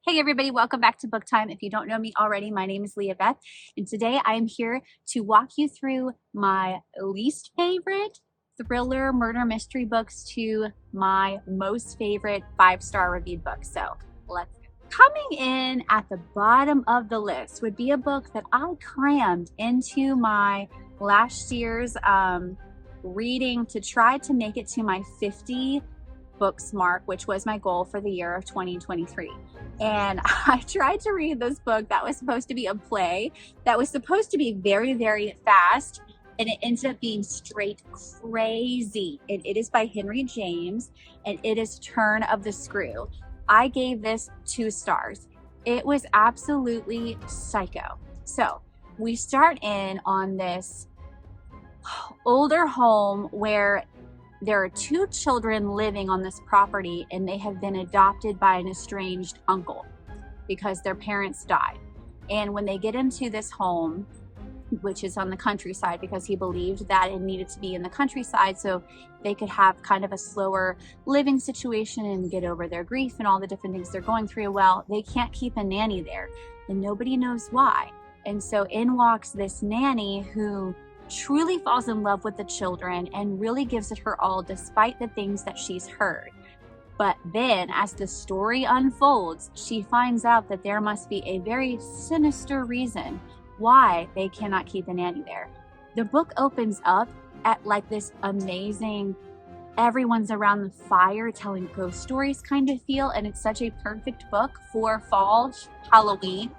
Hey everybody, welcome back to Book Time. If you don't know me already, my name is Leah Beth, and today I am here to walk you through my least favorite thriller murder mystery books to my most favorite 5-star reviewed book. So let's go. Coming in at the bottom of the list would be a book that I crammed into my last year's reading to try to make it to my 50 books mark, which was my goal for the year of 2023. And I tried to read this book that was supposed to be a play that was supposed to be very, very fast, and it ended up being straight crazy. And it is by Henry James, and it is Turn of the Screw. I gave this 2 stars. It was absolutely psycho. So we start in on this older home where there are 2 children living on this property, and they have been adopted by an estranged uncle because their parents died. And when they get into this home, which is on the countryside, because he believed that it needed to be in the countryside so they could have kind of a slower living situation and get over their grief and all the different things they're going through, well, they can't keep a nanny there, and nobody knows why. And so in walks this nanny who truly falls in love with the children and really gives it her all despite the things that she's heard. But then as the story unfolds, she finds out that there must be a very sinister reason why they cannot keep a nanny there. The book opens up at like this amazing, everyone's around the fire telling ghost stories kind of feel, and it's such a perfect book for fall, Halloween,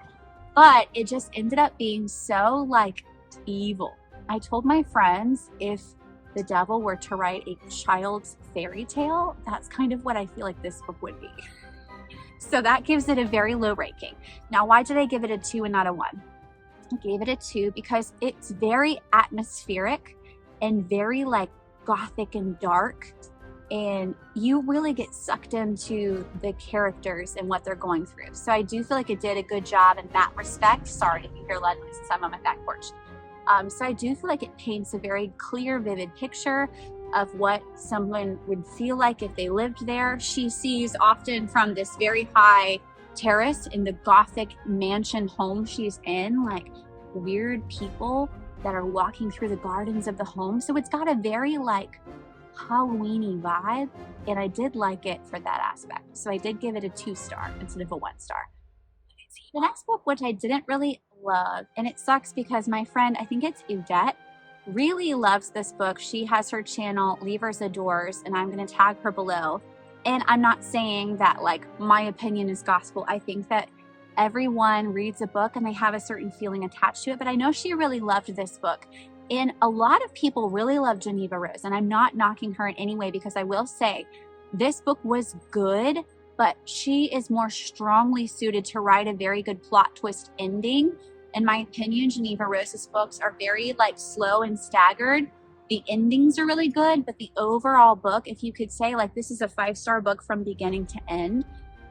but it just ended up being so like evil. I told my friends if the devil were to write a child's fairy tale, that's kind of what I feel like this book would be. So that gives it a very low ranking. Now, why did I give it a 2 and not a 1? I gave it a 2 because it's very atmospheric and very like gothic and dark, and you really get sucked into the characters and what they're going through. So I do feel like it did a good job in that respect. Sorry if you hear loud noises, I'm on my back porch. So I do feel like it paints a very clear, vivid picture of what someone would feel like if they lived there. She sees often from this very high terrace in the gothic mansion home she's in, like weird people that are walking through the gardens of the home. So it's got a very like Halloween-y vibe, and I did like it for that aspect. So I did give it a 2 star instead of a 1 star. The next book, which I didn't really love, and it sucks because my friend, I think it's Udette, really loves this book. She has her channel Leavers Adores, and I'm going to tag her below. And I'm not saying that like my opinion is gospel. I think that everyone reads a book and they have a certain feeling attached to it, but I know she really loved this book. And a lot of people really love Geneva Rose, and I'm not knocking her in any way, because I will say this book was good, but she is more strongly suited to write a very good plot twist ending. In my opinion, Geneva Rose's books are very like slow and staggered. The endings are really good, but the overall book, if you could say like this is a 5-star book from beginning to end,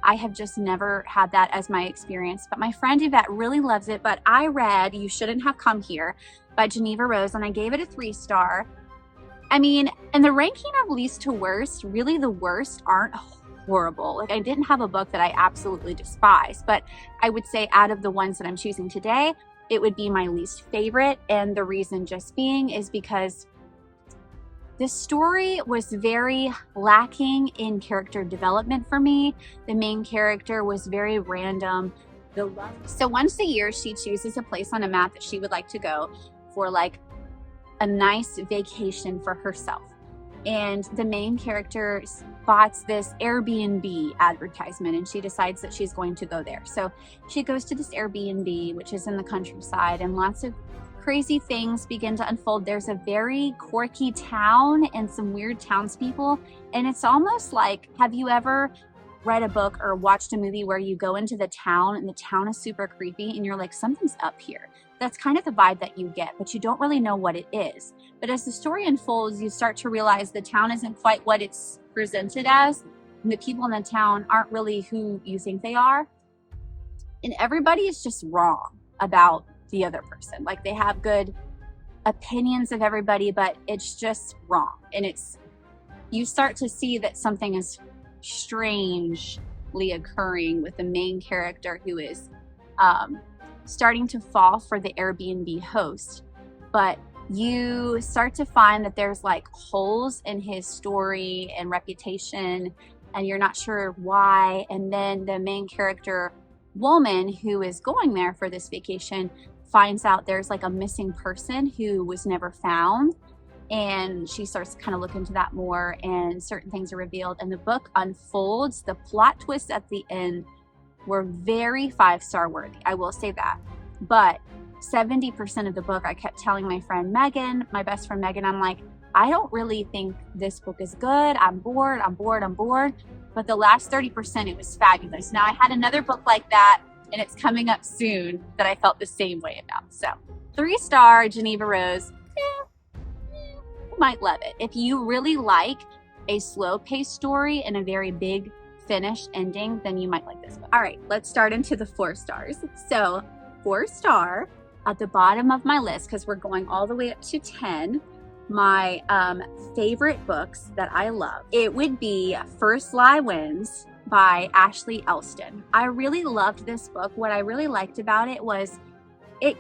I have just never had that as my experience. But my friend Yvette really loves it. But I read You Shouldn't Have Come Here by Geneva Rose, and I gave it a 3-star. I mean, in the ranking of least to worst, really the worst aren't horrible. Like, I didn't have a book that I absolutely despise, but I would say out of the ones that I'm choosing today, it would be my least favorite. And the reason just being is because the story was very lacking in character development for me. The main character was very random. So once a year, she chooses a place on a map that she would like to go for like a nice vacation for herself. And the main character spots this Airbnb advertisement, and she decides that she's going to go there. So she goes to this Airbnb, which is in the countryside, and lots of crazy things begin to unfold. There's a very quirky town and some weird townspeople, and it's almost like, have you ever read a book or watched a movie where you go into the town and the town is super creepy and you're like, something's up here? That's kind of the vibe that you get, but you don't really know what it is. But as the story unfolds, you start to realize the town isn't quite what it's presented as, and the people in the town aren't really who you think they are. And everybody is just wrong about the other person. Like, they have good opinions of everybody, but it's just wrong. And you start to see that something is strange occurring with the main character who is starting to fall for the Airbnb host. But you start to find that there's like holes in his story and reputation, and you're not sure why. And then the main character woman who is going there for this vacation finds out there's like a missing person who was never found, and she starts to kind of look into that more, and certain things are revealed and the book unfolds. The plot twists at the end were very 5-star worthy, I will say that. But 70% of the book, I kept telling my friend Megan, my best friend Megan, I'm like, I don't really think this book is good. I'm bored. But the last 30%, it was fabulous. Now I had another book like that, and it's coming up soon, that I felt the same way about. So 3-star Geneva Rose, you might love it. If you really like a slow-paced story and a very big finished ending, then you might like this book. All right, let's start into the 4 stars. So 4-star at the bottom of my list, because we're going all the way up to 10, my favorite books that I love, it would be First Lie Wins by Ashley Elston. I really loved this book. What I really liked about it was it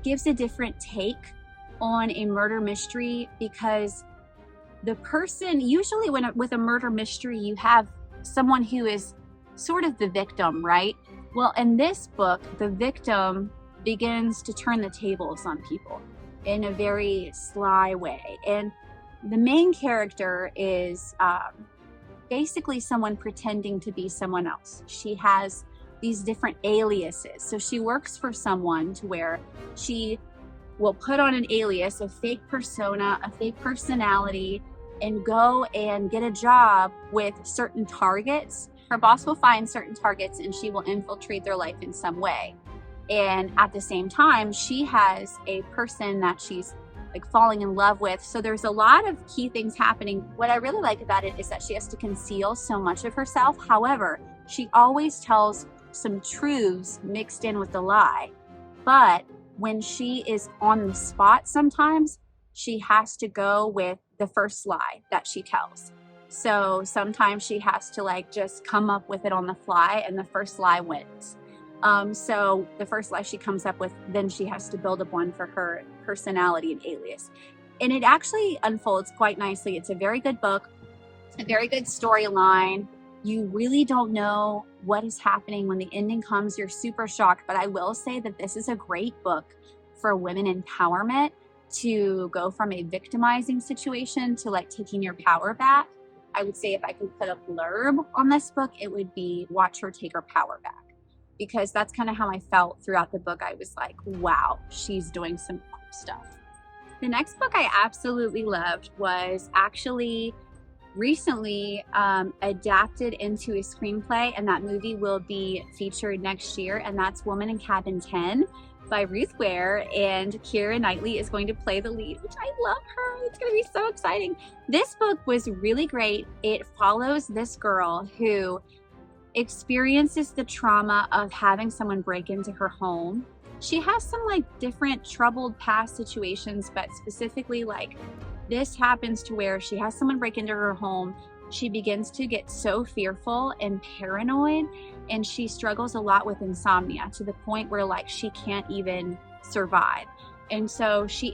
gives a different take on a murder mystery, because the person, usually with a murder mystery, you have someone who is sort of the victim, right? Well, in this book, the victim begins to turn the tables on people in a very sly way. And the main character is basically someone pretending to be someone else. She has these different aliases. So she works for someone to where she will put on an alias, a fake persona, a fake personality, and go and get a job with certain targets. Her boss will find certain targets and she will infiltrate their life in some way. And at the same time, she has a person that she's like falling in love with. So there's a lot of key things happening. What I really like about it is that she has to conceal so much of herself. However, she always tells some truths mixed in with the lie. But when she is on the spot, sometimes she has to go with the first lie that she tells. So sometimes she has to like just come up with it on the fly, and the first lie wins. So the first lie she comes up with, then she has to build up one for her personality and alias. And it actually unfolds quite nicely. It's a very good book, a very good storyline. You really don't know what is happening. When the ending comes, you're super shocked. But I will say that this is a great book for women empowerment, to go from a victimizing situation to like taking your power back. I would say if I could put a blurb on this book, it would be watch her take her power back. Because that's kind of how I felt throughout the book. I was like, wow, she's doing some cool stuff. The next book I absolutely loved was actually recently adapted into a screenplay, and that movie will be featured next year, and that's Woman in Cabin 10 by Ruth Ware, and Keira Knightley is going to play the lead, which I love her. It's going to be so exciting. This book was really great. It follows this girl who experiences the trauma of having someone break into her home. She has some like different troubled past situations, but specifically like this happens to where she has someone break into her home. She begins to get so fearful and paranoid, and she struggles a lot with insomnia to the point where like she can't even survive. And so she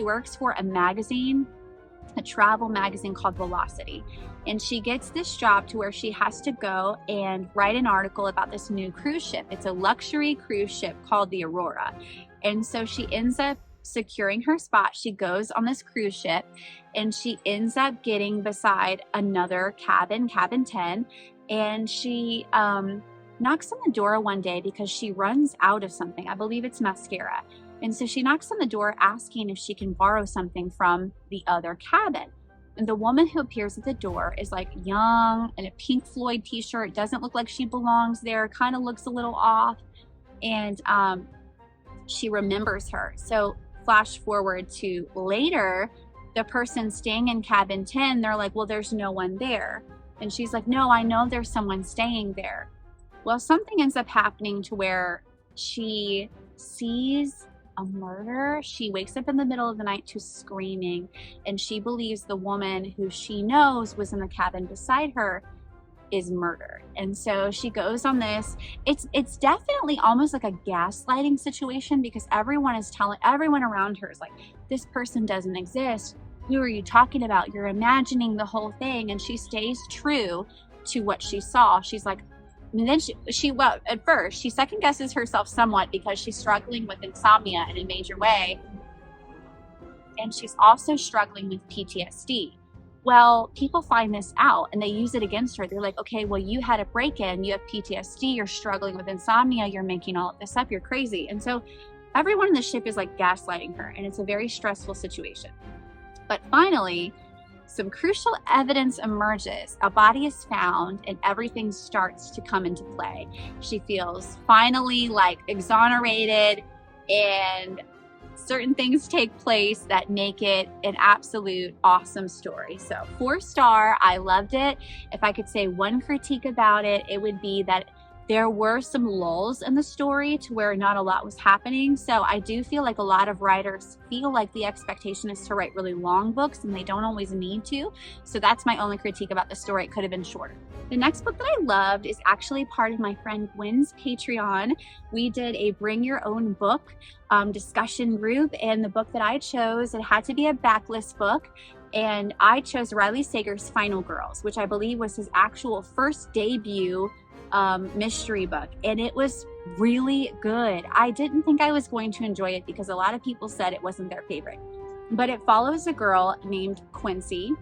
works for a magazine, a travel magazine called Velocity. And she gets this job to where she has to go and write an article about this new cruise ship. It's a luxury cruise ship called the Aurora. And so she ends up securing her spot. She goes on this cruise ship, and she ends up getting beside another cabin 10. And she knocks on the door one day because she runs out of something. I believe it's mascara. And so she knocks on the door asking if she can borrow something from the other cabin. And the woman who appears at the door is like young in a Pink Floyd t-shirt, doesn't look like she belongs there, kind of looks a little off. And she remembers her. So flash forward to later, the person staying in cabin 10, they're like, well, there's no one there. And she's like, no, I know there's someone staying there. Well, something ends up happening to where she sees a murder. She wakes up in the middle of the night to screaming, and she believes the woman who she knows was in the cabin beside her is murder. And so she goes on this, it's definitely almost like a gaslighting situation, because everyone is telling, everyone around her is like, this person doesn't exist, who are you talking about, you're imagining the whole thing. And she stays true to what she saw. She's like, and then well, at first she second guesses herself somewhat, because she's struggling with insomnia in a major way, and she's also struggling with PTSD. Well, people find this out and they use it against her. They're like, okay, well, you had a break-in, you have PTSD, you're struggling with insomnia, you're making all of this up, you're crazy. And so everyone in the ship is like gaslighting her, and it's a very stressful situation. But finally, some crucial evidence emerges. A body is found and everything starts to come into play. She feels finally like exonerated, and certain things take place that make it an absolute awesome story. So 4-star, I loved it. If I could say one critique about it, it would be that there were some lulls in the story to where not a lot was happening. So I do feel like a lot of writers feel like the expectation is to write really long books, and they don't always need to. So that's my only critique about the story. It could have been shorter. The next book that I loved is actually part of my friend Gwen's Patreon. We did a bring your own book discussion group, and the book that I chose, it had to be a backlist book. And I chose Riley Sager's Final Girls, which I believe was his actual first debut mystery book, and it was really good. I didn't think I was going to enjoy it because a lot of people said it wasn't their favorite, but it follows a girl named Quincy.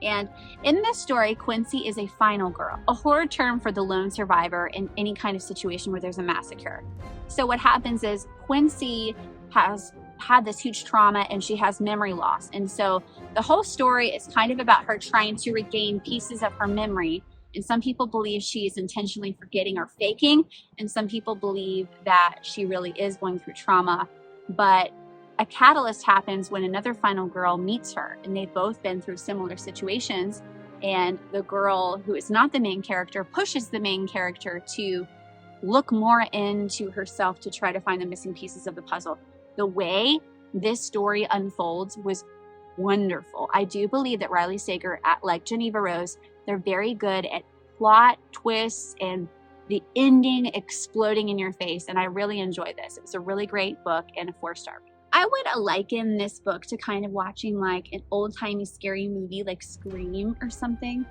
And in this story, Quincy is a final girl, a horror term for the lone survivor in any kind of situation where there's a massacre. So what happens is Quincy has had this huge trauma and she has memory loss. And so the whole story is kind of about her trying to regain pieces of her memory. And some people believe she is intentionally forgetting or faking, and some people believe that she really is going through trauma. But a catalyst happens when another final girl meets her, and they've both been through similar situations. And the girl who is not the main character pushes the main character to look more into herself to try to find the missing pieces of the puzzle. The way this story unfolds was wonderful. I do believe that Riley Sager, like Geneva Rose, they're very good at plot twists and the ending exploding in your face. And I really enjoy this. It was a really great book and a 4-star. I would liken this book to kind of watching like an old-timey scary movie like Scream or something,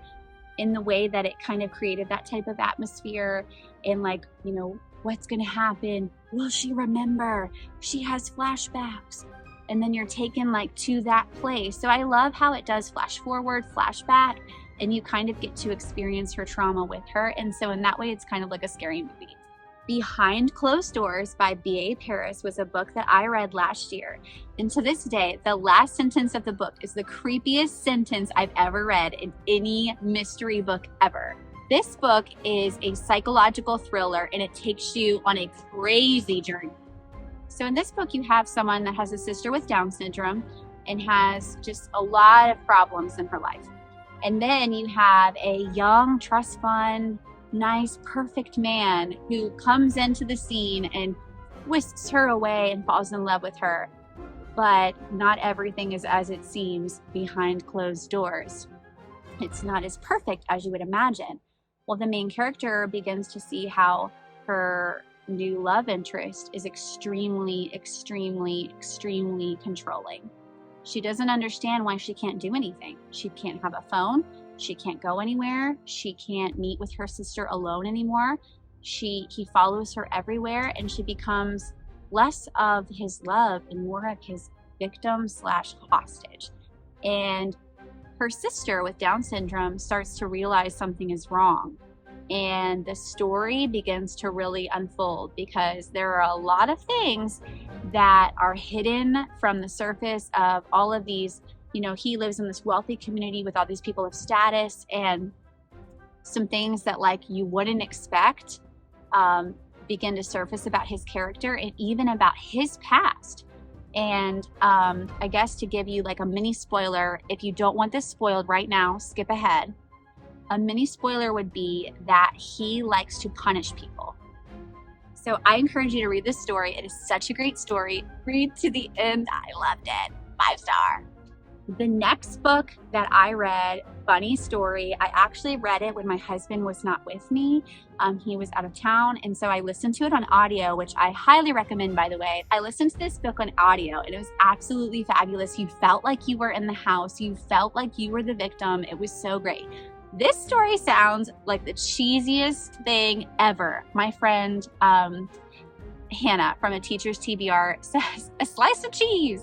in the way that it kind of created that type of atmosphere and like, you know, what's going to happen? Will she remember? She has flashbacks. And then you're taken like to that place. So I love how it does flash forward, flashback, and you kind of get to experience her trauma with her. And so in that way, it's kind of like a scary movie. Behind Closed Doors by B.A. Paris was a book that I read last year. And to this day, the last sentence of the book is the creepiest sentence I've ever read in any mystery book ever. This book is a psychological thriller, and it takes you on a crazy journey. So in this book, you have someone that has a sister with Down syndrome and has just a lot of problems in her life. And then you have a young, trust fund, nice, perfect man who comes into the scene and whisks her away and falls in love with her. But not everything is as it seems behind closed doors. It's not as perfect as you would imagine. Well, the main character begins to see how her new love interest is extremely, extremely, extremely controlling. She doesn't understand why she can't do anything. She can't have a phone. She can't go anywhere. She can't meet with her sister alone anymore. He follows her everywhere, and she becomes less of his love and more of his victim/hostage. And her sister with Down syndrome starts to realize something is wrong. And the story begins to really unfold, because there are a lot of things that are hidden from the surface of all of these. You know, he lives in this wealthy community with all these people of status, and some things that like you wouldn't expect begin to surface about his character and even about his past. And I guess to give you like a mini spoiler, if you don't want this spoiled right now, skip ahead. A mini spoiler would be that he likes to punish people. So I encourage you to read this story. It is such a great story. Read to the end. I loved it. 5-star. The next book that I read, funny story, I actually read it when my husband was not with me. He was out of town, and so I listened to it on audio, which I highly recommend, by the way. I listened to this book on audio, and it was absolutely fabulous. You felt like you were in the house. You felt like you were the victim. It was so great. This story sounds like the cheesiest thing ever. My friend Hannah from A Teacher's TBR says, a slice of cheese.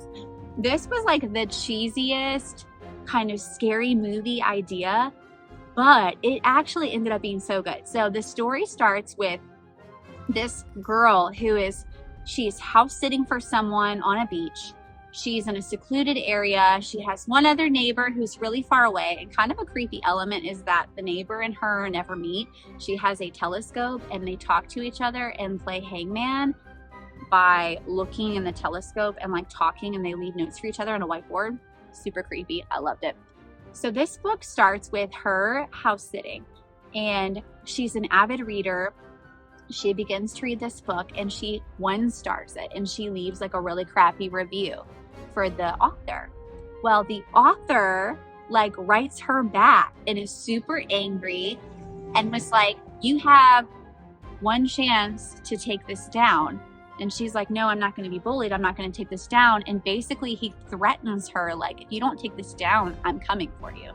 This was like the cheesiest kind of scary movie idea, but it actually ended up being so good. So the story starts with this girl she's house sitting for someone on a beach. She's in a secluded area. She has one other neighbor who's really far away, and kind of a creepy element is that the neighbor and her never meet. She has a telescope and they talk to each other and play hangman by looking in the telescope and like talking, and they leave notes for each other on a whiteboard. Super creepy. I loved it. So this book starts with her house sitting, and she's an avid reader. She begins to read this book and she one-stars it, and she leaves like a really crappy review for the author. Well, the author like writes her back and is super angry and was like, you have one chance to take this down. And she's like, no, I'm not going to be bullied. I'm not going to take this down. And basically he threatens her, like, if you don't take this down, I'm coming for you.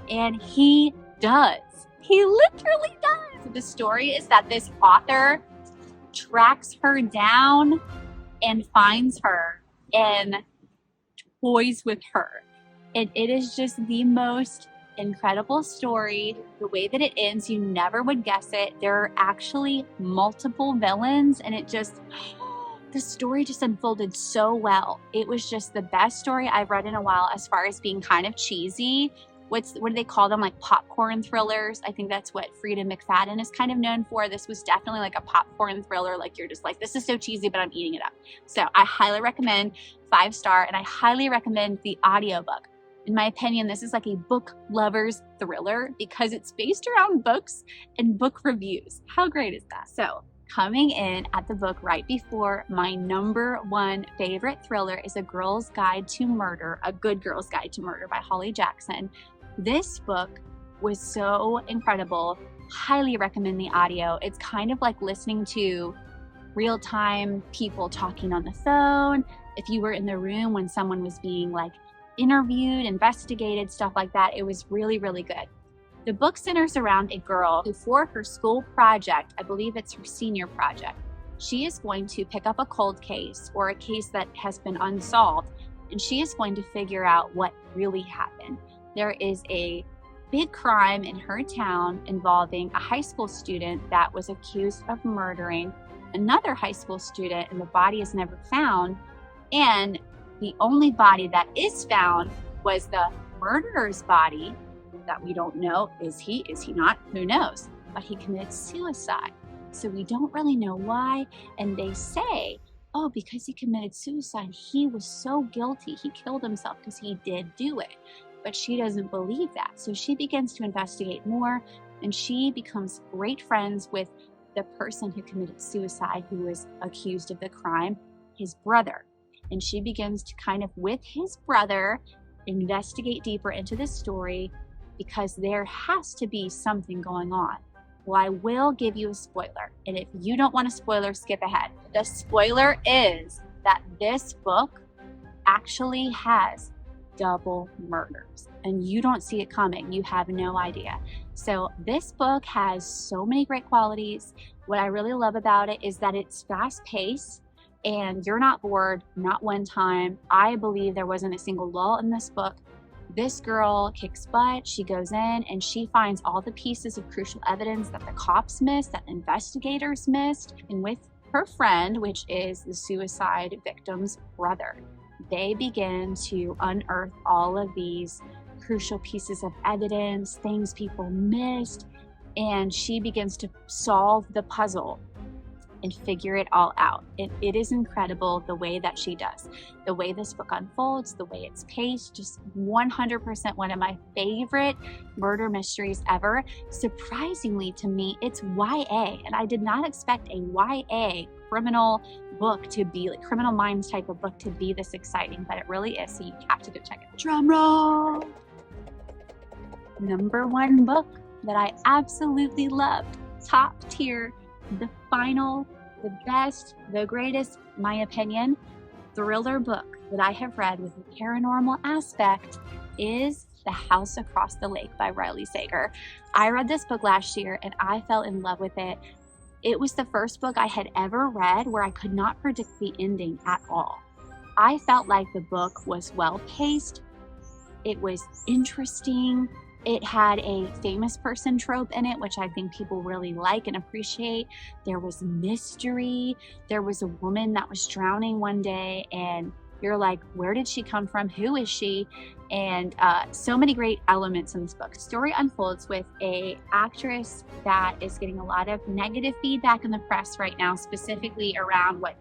And he does. He literally does. The story is that this author tracks her down and finds her and toys with her. And it is just the most incredible story. The way that it ends, you never would guess it. There are actually multiple villains, and the story just unfolded so well. It was just the best story I've read in a while as far as being kind of cheesy. What do they call them? Like popcorn thrillers. I think that's what Frida McFadden is kind of known for. This was definitely like a popcorn thriller. Like you're just like, this is so cheesy, but I'm eating it up. So I highly recommend, 5-star, and I highly recommend the audiobook. In my opinion, this is like a book lover's thriller because it's based around books and book reviews. How great is that? So coming in at the book right before my #1 favorite thriller is A Girl's Guide to Murder, A Good Girl's Guide to Murder by Holly Jackson. This book was so incredible. Highly recommend the audio. It's kind of like listening to real-time people talking on the phone. If you were in the room when someone was being like interviewed, investigated, stuff like that, it was really, really good. The book centers around a girl who, for her school project, I believe it's her senior project, she is going to pick up a cold case or a case that has been unsolved, and she is going to figure out what really happened. There is a big crime in her town involving a high school student that was accused of murdering another high school student, and the body is never found. And the only body that is found was the murderer's body that we don't know. Is he not? Who knows? But he committed suicide. So we don't really know why. And they say, oh, because he committed suicide, he was so guilty. He killed himself because he did do it. But she doesn't believe that. So she begins to investigate more, and she becomes great friends with the person who committed suicide, who was accused of the crime, his brother. And she begins to kind of, with his brother, investigate deeper into this story because there has to be something going on. Well, I will give you a spoiler. And if you don't want a spoiler, skip ahead. The spoiler is that this book actually has double murders, and you don't see it coming. You have no idea. So this book has so many great qualities. What I really love about it is that it's fast-paced, and you're not bored, not one time. I believe there wasn't a single lull in this book. This girl kicks butt. She goes in and she finds all the pieces of crucial evidence that the cops missed, that investigators missed. And with her friend, which is the suicide victim's brother, they begin to unearth all of these crucial pieces of evidence, things people missed, and she begins to solve the puzzle and figure it all out. It is incredible the way that she does. The way this book unfolds, the way it's paced, just 100% one of my favorite murder mysteries ever. Surprisingly to me, it's YA, and I did not expect a YA criminal book to be, like Criminal Minds type of book to be this exciting, but it really is. So you have to go check it. Drum roll! Number one book that I absolutely loved, top tier, the final, the best, the greatest, my opinion, thriller book that I have read with a paranormal aspect is The House Across the Lake by Riley Sager. I read this book last year and I fell in love with it. It was the first book I had ever read where I could not predict the ending at all. I felt like the book was well paced. It was interesting. It had a famous person trope in it, which I think people really like and appreciate. There was mystery. There was a woman that was drowning one day and you're like, where did she come from? Who is she? And so many great elements in this book. The story unfolds with a actress that is getting a lot of negative feedback in the press right now, specifically around what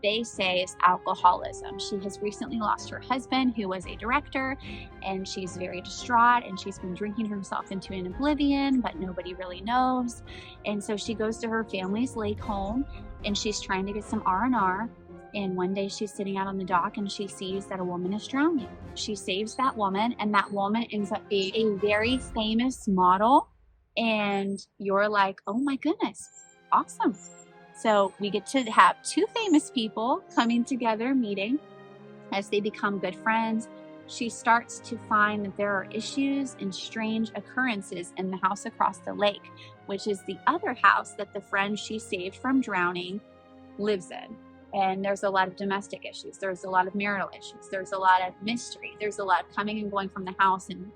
they say is alcoholism. She has recently lost her husband, who was a director, and she's very distraught, and she's been drinking herself into an oblivion, but nobody really knows. And so she goes to her family's lake home, and she's trying to get some R&R. And one day she's sitting out on the dock and she sees that a woman is drowning. She saves that woman, and that woman ends up being a very famous model. And you're like, oh my goodness, awesome. So we get to have two famous people coming together, meeting. As they become good friends, she starts to find that there are issues and strange occurrences in the house across the lake, which is the other house that the friend she saved from drowning lives in. And there's a lot of domestic issues. There's a lot of marital issues. There's a lot of mystery. There's a lot of coming and going from the house. And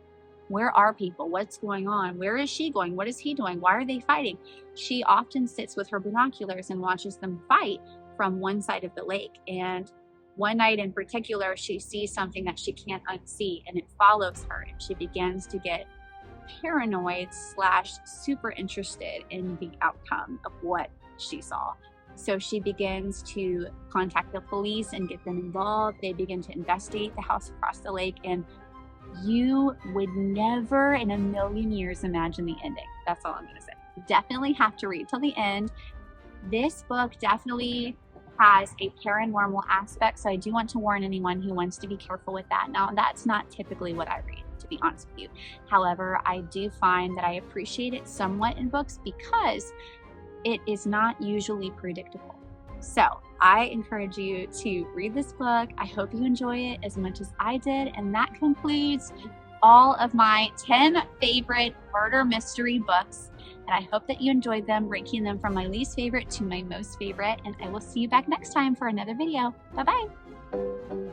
where are people? What's going on? Where is she going? What is he doing? Why are they fighting? She often sits with her binoculars and watches them fight from one side of the lake. And one night in particular, she sees something that she can't unsee, and it follows her. And she begins to get paranoid / super interested in the outcome of what she saw. So she begins to contact the police and get them involved. They begin to investigate the house across the lake, and you would never in a million years imagine the ending. That's all I'm going to say. Definitely have to read till the end. This book definitely has a paranormal aspect, so I do want to warn anyone who wants to be careful with that. Now, that's not typically what I read, to be honest with you. However, I do find that I appreciate it somewhat in books because it is not usually predictable. So I encourage you to read this book. I hope you enjoy it as much as I did. And that concludes all of my 10 favorite murder mystery books. And I hope that you enjoyed them, ranking them from my least favorite to my most favorite. And I will see you back next time for another video. Bye-bye.